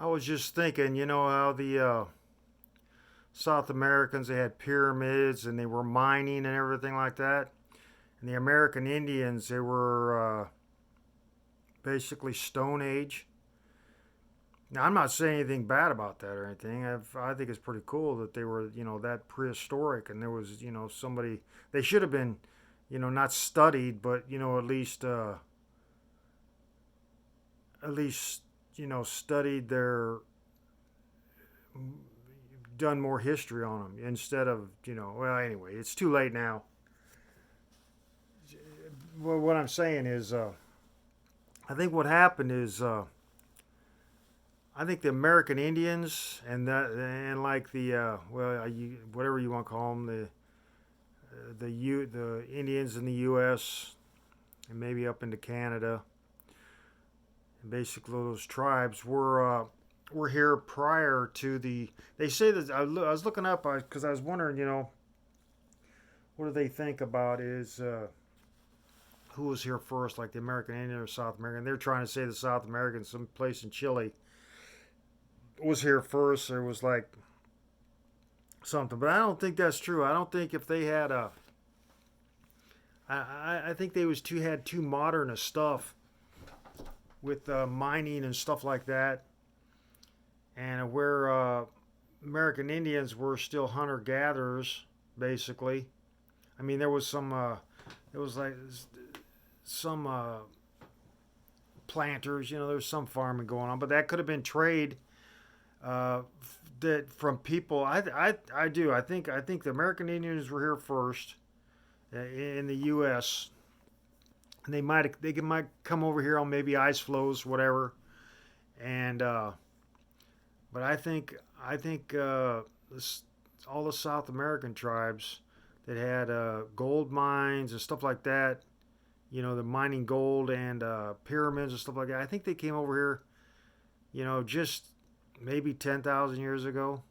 I was just thinking, how the South Americans, they had pyramids and they were mining and everything like that. And the American Indians, they were basically Stone Age. Now, I'm not saying anything bad about that or anything. I think it's pretty cool that they were, that prehistoric, and there was, somebody. They should have been, not studied, but at least, studied their, done more history on them instead of, Well, anyway, it's too late now. Well, what I'm saying is, I think what happened is, I think the American Indians and like the whatever you want to call them, the Indians in the U.S. and maybe up into Canada, and basically those tribes were here prior to the. They say that I was looking up because I was wondering, what do they think about is who was here first, like the American Indian or South American? They're trying to say the South American, some place in Chile, was here first. There was like something, but I don't think that's true. I don't think if they had a. I think they was too had too modern of stuff with mining and stuff like that, and where American Indians were still hunter gatherers, basically. I mean, there was some. It was like some planters. There's some farming going on, but that could have been trade that from people. I do. I think the American Indians were here first in the U.S. And they might come over here on maybe ice floes, whatever. And but I think this, all the South American tribes that had gold mines and stuff like that. The mining gold and pyramids and stuff like that. I think they came over here. Just maybe 10,000 years ago,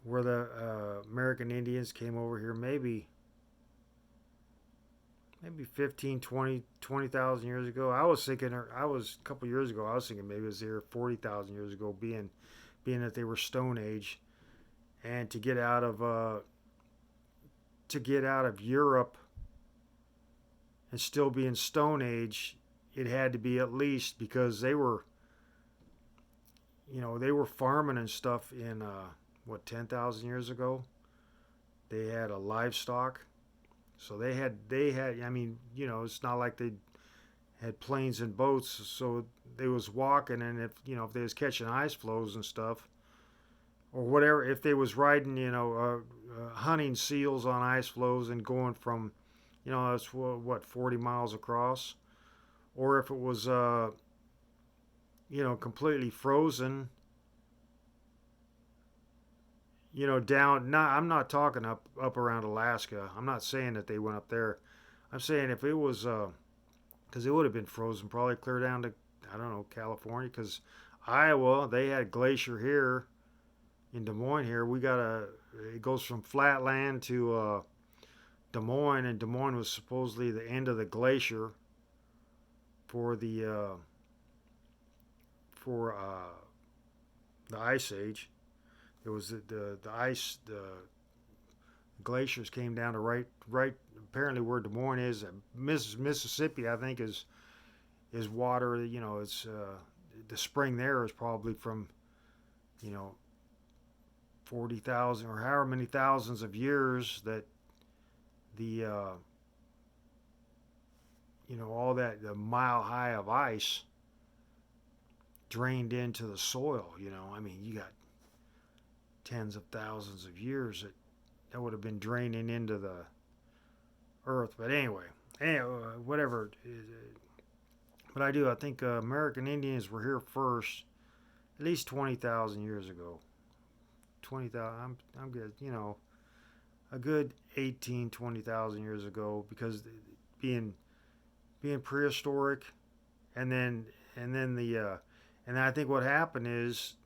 where the American Indians came over here, maybe 15, 20,000 years ago. I was thinking, a couple years ago, I was thinking maybe it was here 40,000 years ago, being that they were Stone Age, and to get out of Europe and still be in Stone Age, it had to be at least because they were farming and stuff in 10,000 years ago. They had a livestock, so they had. I mean, it's not like they had planes and boats, so they was walking, and if they was catching ice floes and stuff, or whatever, if they was riding, hunting seals on ice floes and going from, that's what 40 miles across, or if it was completely frozen, down. Not, I'm not talking up around Alaska. I'm not saying that they went up there. I'm saying if it was, because it would have been frozen, probably clear down to, I don't know, California. Because Iowa, they had glacier here in Des Moines. Here it goes from flatland to Des Moines, and Des Moines was supposedly the end of the glacier for the ice age. It was the ice, the glaciers came down to right apparently where Des Moines is. Mississippi, I think, is water. It's the spring there is probably from, 40,000 or however many thousands of years that the all that the mile high of ice drained into the soil. I mean, you got tens of thousands of years that would have been draining into the earth. But anyway, whatever. But I think American Indians were here first, at least 20,000 years ago. 20,000. I'm good. A good 18, 20,000 years ago, because being prehistoric, and then I think what happened is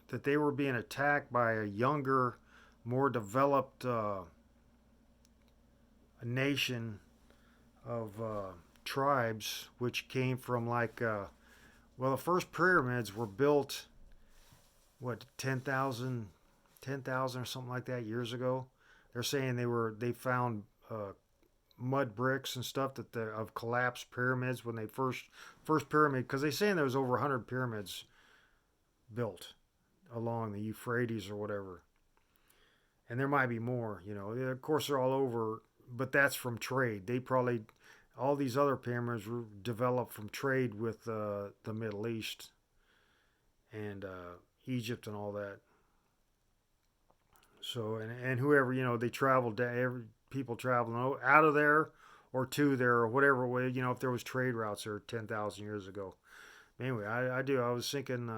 that they were being attacked by a younger, more developed nation of tribes, which came from like Well, the first pyramids were built, what, 10,000 or something like that years ago. They're saying they found mud bricks and stuff that of collapsed pyramids when they first pyramid, because they're saying there was over 100 pyramids built along the Euphrates or whatever, and there might be more. You know, of course they're all over, but that's from trade. They probably all these other pyramids were developed from trade with the Middle East and Egypt and all that. So and whoever, they traveled to every people traveling out of there or to there or whatever way, if there was trade routes there 10,000 years ago. Anyway, I was thinking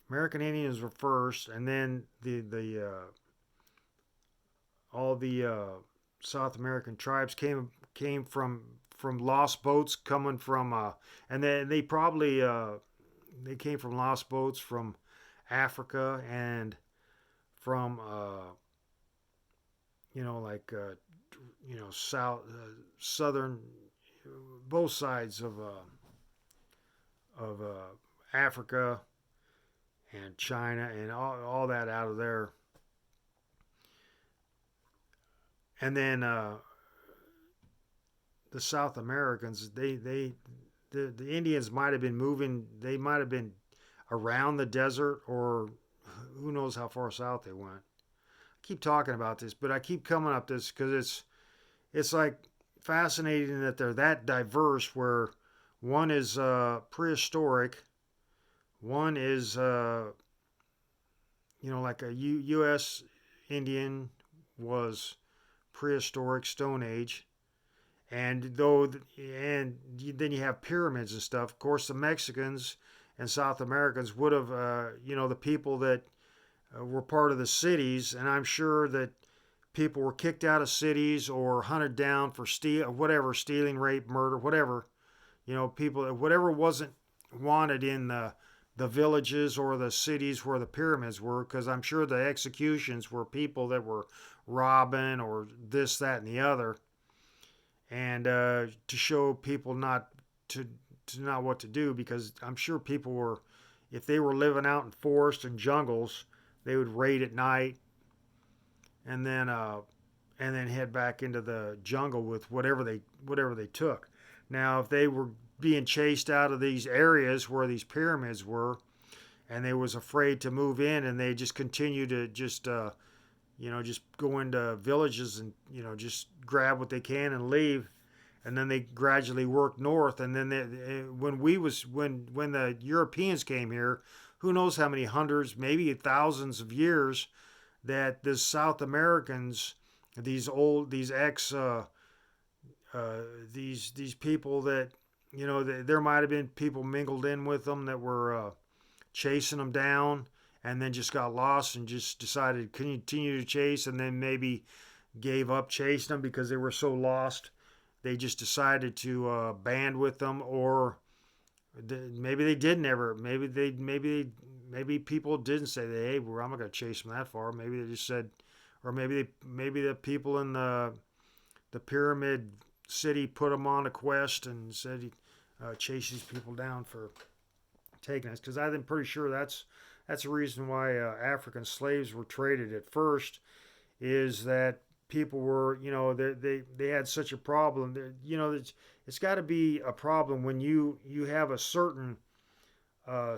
American Indians were first, and then the all the South American tribes came from lost boats coming from and then they probably they came from lost boats from Africa and from like south southern both sides of Africa and China and all that out of there. And then the South Americans, the Indians might have been moving. They might have been around the desert, or who knows how far south they went. I keep talking about this, but I keep coming up this because it's like fascinating that they're that diverse. Where one is prehistoric, one is like a U.S. Indian was prehistoric Stone Age, and then you have pyramids and stuff. Of course, the Mexicans and South Americans would have, the people that were part of the cities, and I'm sure that people were kicked out of cities or hunted down for stealing, rape, murder, whatever. People, whatever wasn't wanted in the villages or the cities where the pyramids were, because I'm sure the executions were people that were robbing or this, that, and the other, and to show people to, not what to do, because I'm sure people were, if they were living out in forests and jungles, they would raid at night and then head back into the jungle with whatever they took. Now, if they were being chased out of these areas where these pyramids were, and they was afraid to move in, and they just continue to just go into villages and just grab what they can and leave, and then they gradually work north, and then when the Europeans came here, who knows how many hundreds, maybe thousands of years that the South Americans, these ex these people that there might have been people mingled in with them that were chasing them down, and then just got lost and just decided to continue to chase, and then maybe gave up chasing them because they were so lost. They just decided to band with them, or maybe they didn't ever. Maybe people didn't say that. Hey, well, I'm not going to chase them that far. Maybe they just said, or maybe the people in the pyramid city put them on a quest and said, chase these people down for taking us. Because I'm pretty sure that's the reason why African slaves were traded at first, is that people were, they had such a problem. It's got to be a problem when you have a certain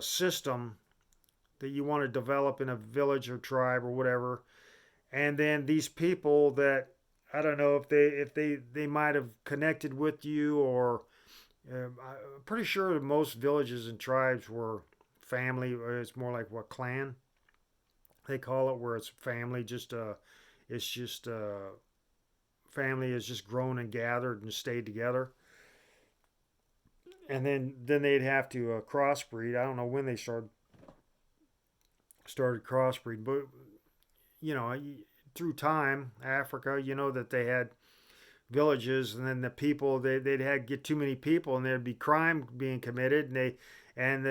system that you want to develop in a village or tribe or whatever, and then these people that, I don't know if they might have connected with you, or I'm pretty sure most villages and tribes were family. It's more like what clan they call it, where it's family. It's just family is just grown and gathered and stayed together, and then they'd have to crossbreed. I don't know when they started crossbreed, but you know through time, Africa, that they had villages, and then the people they'd had get too many people, and there'd be crime being committed, and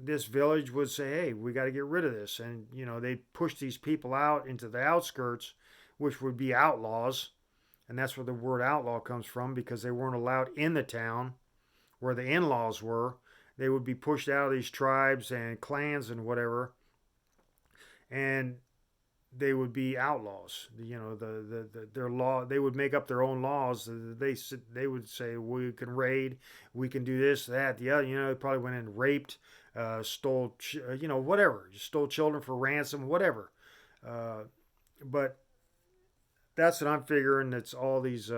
this village would say, hey, we got to get rid of this, and they'd push these people out into the outskirts, which would be outlaws, and that's where the word outlaw comes from, because they weren't allowed in the town where the in-laws were, they would be pushed out of these tribes and clans and whatever, and they would be outlaws. You know, their law. They would make up their own laws. They would say we can raid, we can do this, that, the other. You know, they probably went in and raped, stole, you know, whatever, stole children for ransom, whatever. Uh, but that's what I'm figuring. It's all these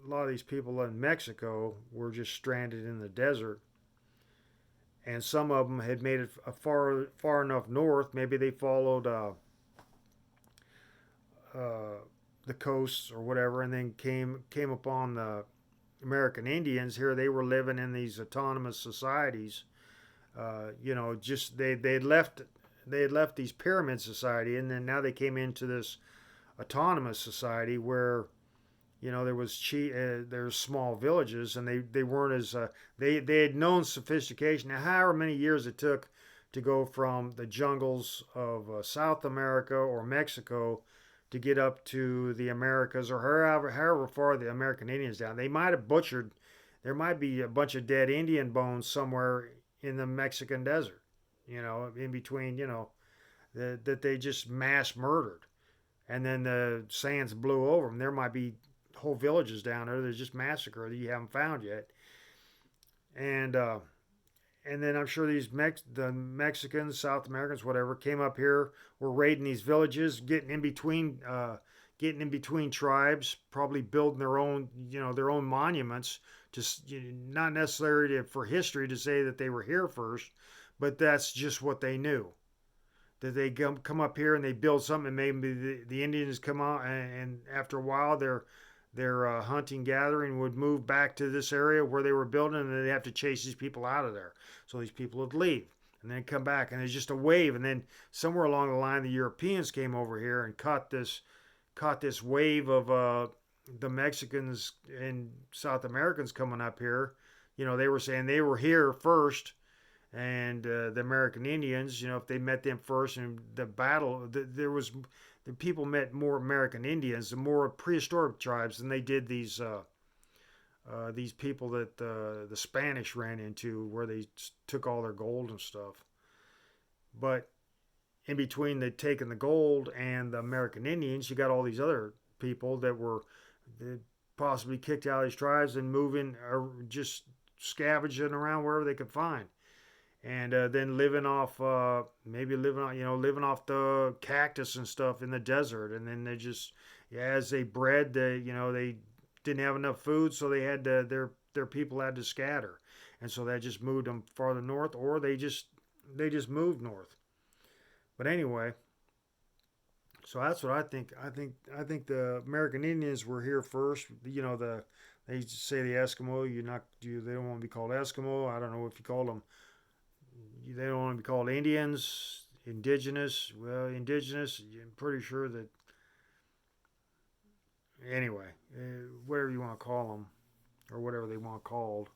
a lot of these people in Mexico were just stranded in the desert, and some of them had made it far enough north. Maybe they followed uh, the coasts or whatever, and then came upon the American Indians. Here they were living in these autonomous societies. You know, just they had left these pyramid society, and then now they came into this autonomous society where there was there's small villages, and they weren't as they had known sophistication. Now, however many years it took to go from the jungles of South America or Mexico to get up to the Americas, or however far the American Indians down, they might have butchered. There might be a bunch of dead Indian bones somewhere in the Mexican desert, in between, that they just mass murdered, and then the sands blew over them. There might be whole villages down there that just massacred that you haven't found yet. And and then I'm sure the Mexicans, South Americans, whatever, came up here, were raiding these villages, getting in between tribes, probably building their own monuments, just not necessarily for history to say that they were here first, but that's just what they knew. That they come up here and they build something, and maybe the Indians come out, and after a while their hunting gathering would move back to this area where they were building, and they'd have to chase these people out of there. So these people would leave and then come back, and it's just a wave. And then somewhere along the line, the Europeans came over here and caught this wave of the Mexicans and South Americans coming up here. They were saying they were here first, and the American Indians, if they met them first, and the battle, the people met more American Indians and more prehistoric tribes than they did these people that the Spanish ran into, where they took all their gold and stuff. But in between the taking the gold and the American Indians, you got all these other people that possibly kicked out of these tribes and moving, or just scavenging around wherever they could find, and then living off the cactus and stuff in the desert. And then they just, as they bred, they didn't have enough food, so they had to, their people had to scatter, and so that just moved them farther north, or they just moved north. But anyway, so that's what I think. I think the American Indians were here first. They say the Eskimo. They don't want to be called Eskimo. I don't know if you call them. They don't want to be called Indians, indigenous. Well, indigenous, I'm pretty sure that. Anyway, whatever you want to call them, or whatever they want called.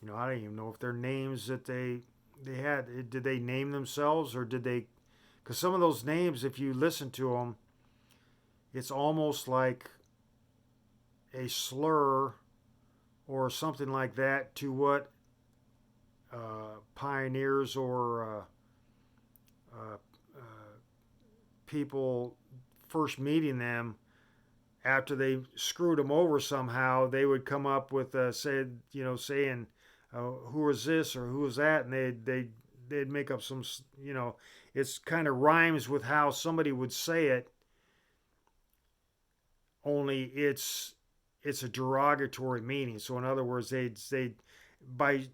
I don't even know if their names that they had. Did they name themselves, or did they? Because some of those names, if you listen to them, it's almost like a slur or something like that to what pioneers or uh, uh, people first meeting them, after they screwed them over somehow, they would come up with saying, who is this or who is that, and they'd make up some, it's kind of rhymes with how somebody would say it, only it's a derogatory meaning. So in other words, they by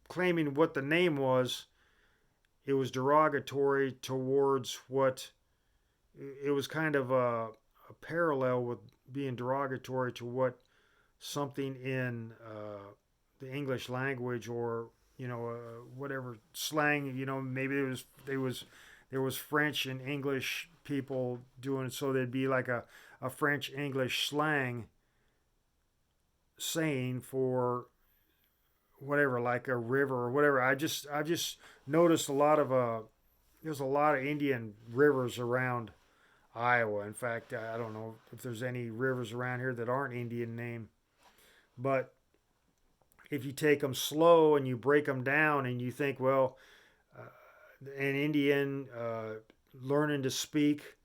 claiming what the name was, it was derogatory towards what it was, kind of a parallel with being derogatory to what something in the English language, or whatever slang, maybe there was French and English people doing it, so there'd be like a French English slang saying for whatever, like a river or whatever. I've just noticed there's a lot of Indian rivers around Iowa. In fact, I don't know if there's any rivers around here that aren't Indian name. But if you take them slow and you break them down and you think, well, an Indian learning to speak,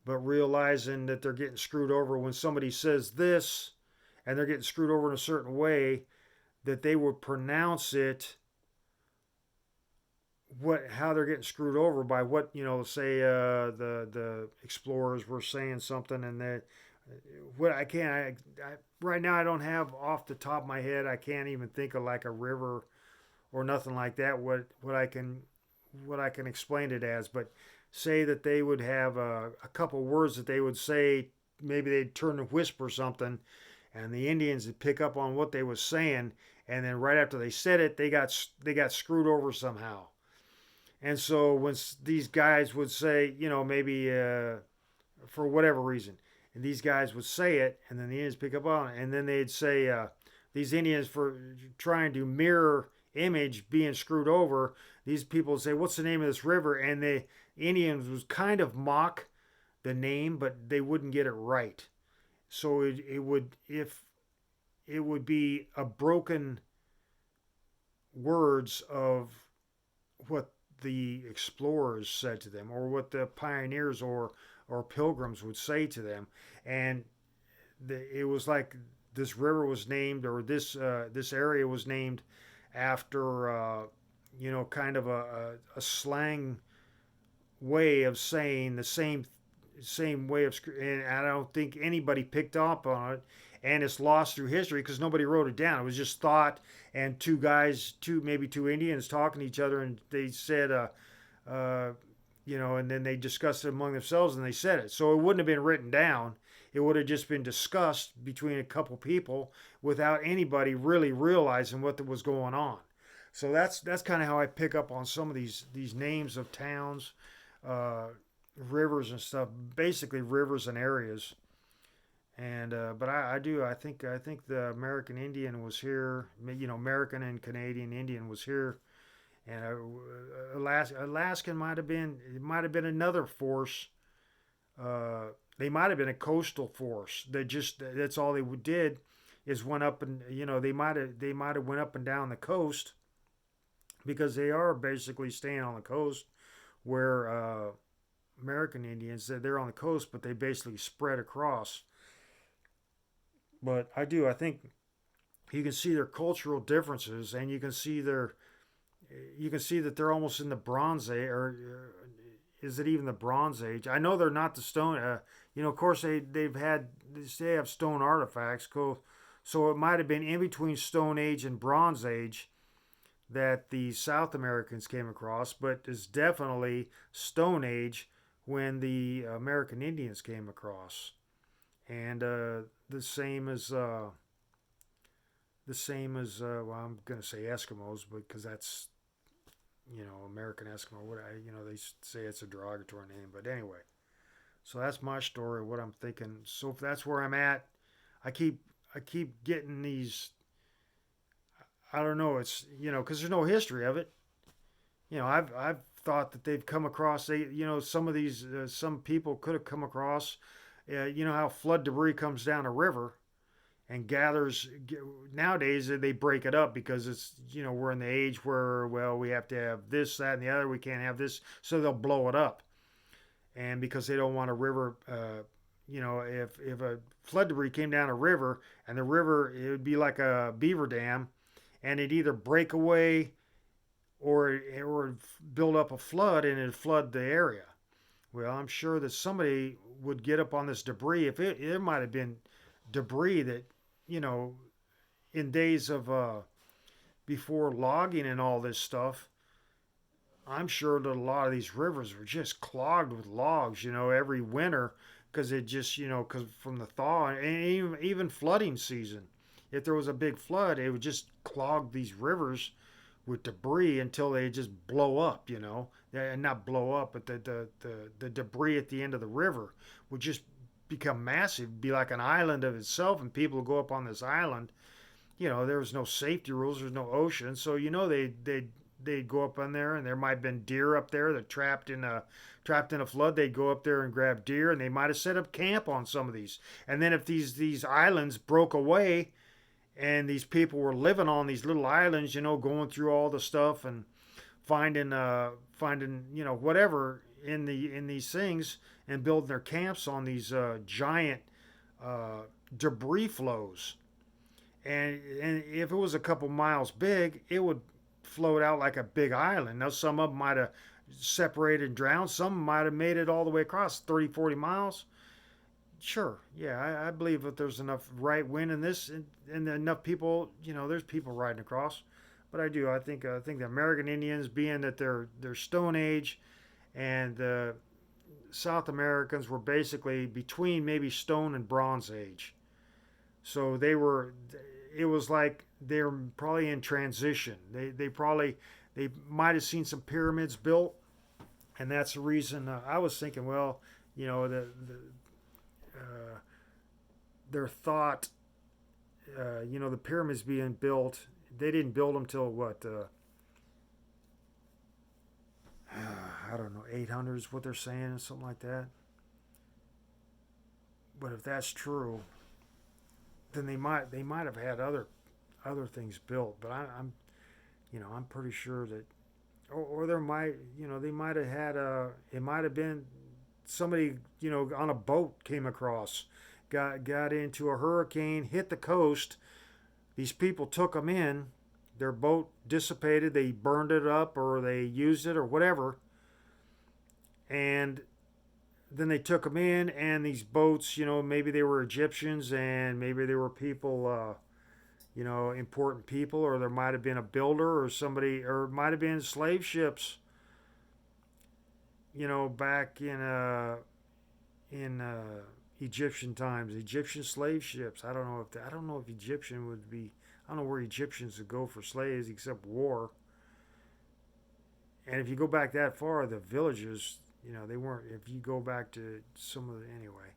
but realizing that they're getting screwed over when somebody says this and they're getting screwed over in a certain way, that they would pronounce it what how they're getting screwed over by what say the explorers were saying something and that what I can't I right now I don't have off the top of my head I can't even think of like a river or nothing like that what I can explain it as, but say that they would have a couple words that they would say, maybe they'd turn to whisper something and the Indians would pick up on what they was saying, and then right after they said it they got screwed over somehow. And so when these guys would say, maybe for whatever reason, and these guys would say it, and then the Indians pick up on it, and then they'd say, these Indians for trying to mirror image being screwed over, these people would say, "What's the name of this river?" And the Indians would kind of mock the name, but they wouldn't get it right. So it would if it would be a broken words of what the explorers said to them or what the pioneers or pilgrims would say to them, and it was like this river was named or this area was named after kind of a slang way of saying the same way of, and I don't think anybody picked up on it, and it's lost through history because nobody wrote it down. It was just thought, and maybe two Indians talking to each other, and they said, uh, and then they discussed it among themselves, and they said it. So it wouldn't have been written down. It would have just been discussed between a couple people without anybody really realizing what was going on. So that's kind of how I pick up on some of these names of towns, uh, rivers and stuff. Basically, rivers and areas. And but I do I think the American Indian was here. American and Canadian Indian was here, and Alaskan might have been another force. They might have been a coastal force. That's all they did is went up and they might have went up and down the coast because they are basically staying on the coast where American Indians they're on the coast, but they basically spread across. But I think you can see their cultural differences, and you can see that they're almost in the Bronze Age, or is it even the Bronze Age? I know they're not the Stone. Of course they have stone artifacts, so it might have been in between Stone Age and Bronze Age that the South Americans came across, but it's definitely Stone Age when the American Indians came across, and the same as well, I'm gonna say Eskimos because that's American Eskimo. They say it's a derogatory name, but anyway. So that's my story. What I'm thinking. So if that's where I'm at, I keep I keep getting these. I don't know. It's because there's no history of it. I've thought that they've come across. Some of these some people could have come across. How flood debris comes down a river and gathers. Nowadays they break it up because it's we're in the age where we have to have this, that, and the other. We can't have this, so they'll blow it up. And because they don't want a river, if a flood debris came down a river and the river it would be like a beaver dam, and it'd either break away or build up a flood and it'd flood the area. Well, I'm sure that somebody would get up on this debris. If it might have been debris that you know in days of before logging and all this stuff, I'm sure that a lot of these rivers were just clogged with logs, every winter because it just, because from the thaw and even flooding season. If there was a big flood, it would just clog these rivers with debris until they just blow up, and not blow up, but the debris at the end of the river would just become massive, be like an island of itself, and people would go up on this island. There was no safety rules, there's no ocean, so they'd go up on there, and there might have been deer up there that trapped in a flood. They'd go up there and grab deer, and they might have set up camp on some of these. And then if these islands broke away and these people were living on these little islands, going through all the stuff and finding whatever in these things, and building their camps on these giant uh, debris flows. And if it was a couple miles big, it would float out like a big island. Now some of them might have separated and drowned. Some might have made it all the way across 30, 40 miles. Sure, yeah, I believe that there's enough right wind in this, and enough people. There's people riding across. But I think the American Indians, being that they're Stone Age, and the South Americans were basically between maybe Stone and Bronze Age. So they were. It was like they're probably in transition. They might have seen some pyramids built, and that's the reason I was thinking. Well, uh, their thought. The pyramids being built. They didn't build them till what? I don't know, 800s. What they're saying, something like that. But if that's true, then they might have had other things built. But I'm pretty sure that, or there might they might have had it might have been somebody on a boat came across, got into a hurricane, hit the coast. These people took them in. Their boat dissipated. They burned it up, or they used it, or whatever. And then they took them in, and these boats, maybe they were Egyptians, and maybe they were people, important people, or there might have been a builder or somebody, or it might have been slave ships, back in Egyptian times, Egyptian slave ships. I don't know if Egyptian would be. I don't know where Egyptians would go for slaves except war. And if you go back that far, the villages, they weren't. If you go back to some of the anyway,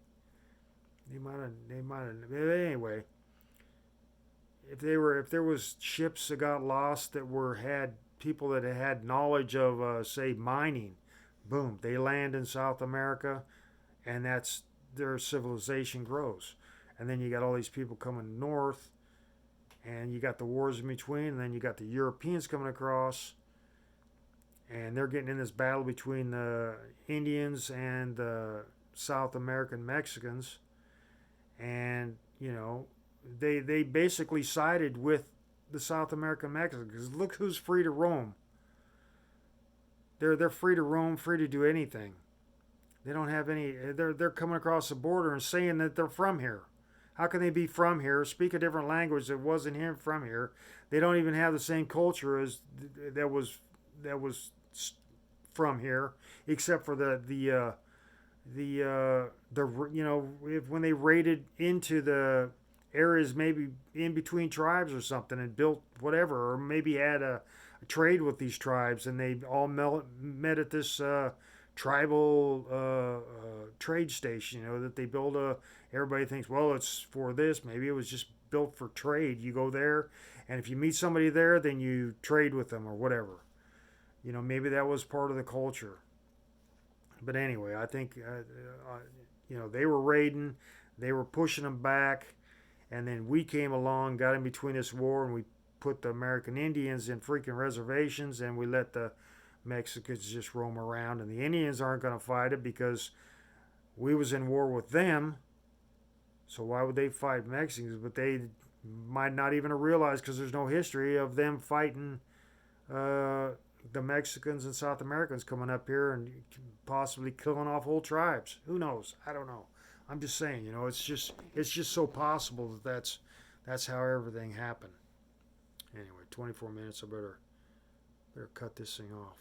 they might have. But anyway, if there was ships that got lost that had people that had knowledge of say mining, boom, they land in South America, and that's their civilization grows. And then you got all these people coming north, and you got the wars in between, and then you got the Europeans coming across, and they're getting in this battle between the Indians and the South American Mexicans, and they basically sided with the South American Mexicans. 'Cause look who's free to roam. They're free to roam, free to do anything. They don't have any. They're coming across the border and saying that they're from here. How can they be from here? Speak a different language that wasn't here from here. They don't even have the same culture as that was from here, except for if when they raided into the areas maybe in between tribes or something and built whatever, or maybe had a trade with these tribes, and they all met at this tribal trade station, that they build everybody thinks, well, it's for this. Maybe it was just built for trade. You go there, and if you meet somebody there, then you trade with them or whatever. Maybe that was part of the culture. But anyway, I think, they were raiding, they were pushing them back, and then we came along, got in between this war, and we put the American Indians in freaking reservations, and we let the Mexicans just roam around, and the Indians aren't going to fight it because we was in war with them. So why would they fight Mexicans? But they might not even have realized, because there's no history of them fighting the Mexicans and South Americans coming up here and possibly killing off whole tribes. Who knows? I don't know. I'm just saying, it's just so possible that's how everything happened. Anyway, 24 minutes. I better cut this thing off.